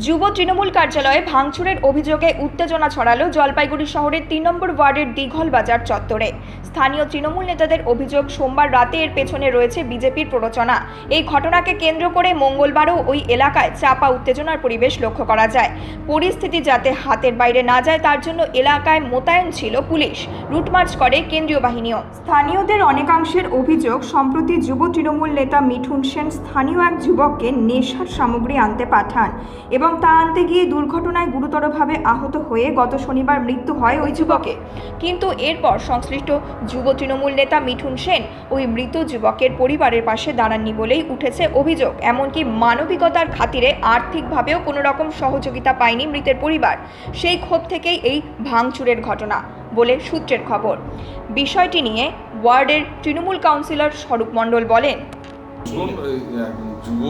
যুব তৃণমূল কার্যালয়ে ভাঙচুরের অভিযোগে উত্তেজনা ছড়ালো জলপাইগুড়ি শহরের ৩ নম্বর ওয়ার্ডের দিঘল বাজার চত্বরে। স্থানীয় তৃণমূল নেতাদের অভিযোগ, সোমবার রাতে এর পেছনে রয়েছে বিজেপির প্ররোচনা। এই ঘটনাকে কেন্দ্র করে মঙ্গলবারও ওই এলাকায় চাপা উত্তেজনার পরিবেশ লক্ষ্য করা যায়। পরিস্থিতি যাতে হাতের বাইরে না যায় তার জন্য এলাকায় মোতায়েন ছিল পুলিশ, রুটমার্চ করে কেন্দ্রীয় বাহিনীও। স্থানীয়দের অনেকাংশের অভিযোগ, সম্প্রতি যুব তৃণমূল নেতা মিঠুন সেন স্থানীয় এক যুবককে নেশার সামগ্রী আনতে পাঠান এবং তা আনতে গিয়ে দুর্ঘটনায় গুরুতরভাবে আহত হয়ে গত শনিবার মৃত্যু হয় ওই যুবকের। কিন্তু এরপর সংশ্লিষ্ট যুব তৃণমূল নেতা মিঠুন সেন ওই মৃত যুবকের পরিবারের পাশে দাঁড়াননি বলেই উঠেছে অভিযোগ। এমনকি মানবিকতার খাতিরে আর্থিকভাবেও কোনো রকম সহযোগিতা পায়নি মৃতের পরিবার। সেই ক্ষোভ থেকেই এই ভাঙচুরের ঘটনা বলে সূত্রের খবর। বিষয়টি নিয়ে ওয়ার্ডের তৃণমূল কাউন্সিলর স্বরূপ মণ্ডল বলেন, যুব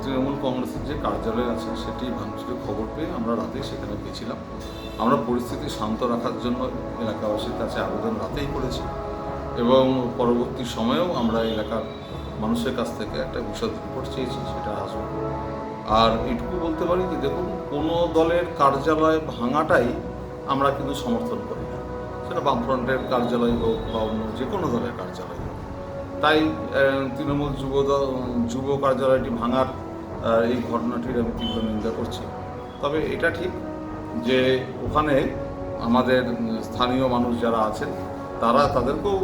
তৃণমূল কংগ্রেসের যে কার্যালয় আছে সেটি ভাঙচুরের খবর পেয়ে আমরা রাতে সেখানে গেছিলাম। আমরা পরিস্থিতি শান্ত রাখার জন্য এলাকাবাসীর কাছে আবেদন রাতেই করেছি এবং পরবর্তী সময়েও আমরা এলাকার মানুষের কাছ থেকে একটা বিশদ রিপোর্ট চেয়েছি, সেটা আসবে। আর এটুকু বলতে পারি যে দেখুন, কোনো দলের কার্যালয় ভাঙাটাই আমরা কিন্তু সমর্থন করি না, সেটা বামফ্রন্টের কার্যালয় হোক বা অন্য যে কোনো দলের কার্যালয় হোক। তাই তৃণমূল যুব কার্যালয়টি ভাঙার এই ঘটনাটির আমি তীব্র নিন্দা করছি। তবে এটা ঠিক যে ওখানে আমাদের স্থানীয় মানুষ যারা আছেন তাদেরকেও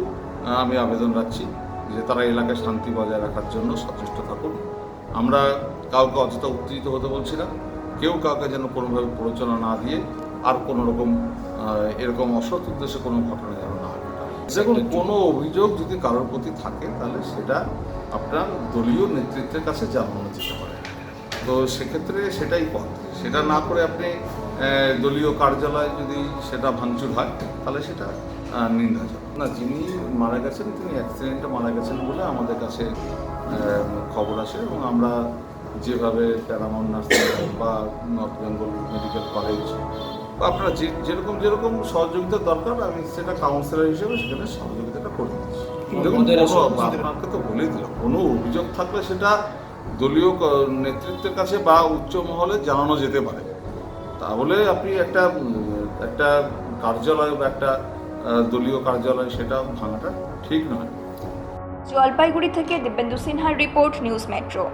আমি আবেদন রাখছি যে তারা এলাকায় শান্তি বজায় রাখার জন্য সচেষ্ট থাকুন। আমরা কাউকে অযথা উত্তেজিত হতে বলছি না, কেউ কাউকে যেন কোনোভাবে প্ররোচনা না দিয়ে আর কোনো রকম এরকম অসৎ উদ্দেশ্যে কোনো ঘটনা যেন না হয়। দেখুন, কোনো অভিযোগ যদি কারোর প্রতি থাকে তাহলে সেটা আপনার দলীয় নেতৃত্বের কাছে জানানো যেতে পারে। তো সেক্ষেত্রে সেটাই পথ, সেটা না করে আপনি দলীয় কার্যালয় যদি সেটা ভাঙচুর হয় তাহলে সেটা নিন্দাজনক না। যিনি মারা গেছেন তিনি অ্যাক্সিডেন্টে মারা গেছেন বলে আমাদের কাছে খবর আসে এবং আমরা যেভাবে প্যারামাউন্ট নার্সিং বা নর্থ বেঙ্গল মেডিকেল কলেজ আপনারা যেরকম সহযোগিতা দরকার আমি সেটা কাউন্সিলর হিসেবে সেখানে সহযোগিতাটা করে দিচ্ছি। দেখুন, আপনাকে তো বলেই দিলাম, কোনো অভিযোগ থাকলে সেটা দলীয় নেতৃত্বের কাছে বা উচ্চ মহলে জানানো যেতে পারে। তাহলে আপনি একটা কার্যালয় বা একটা দলীয় কার্যালয় সেটা ভাঙাটা ঠিক নয়। জলপাইগুড়ি থেকে দিব্যেন্দু সিনহার রিপোর্ট, নিউজ মেট্রো।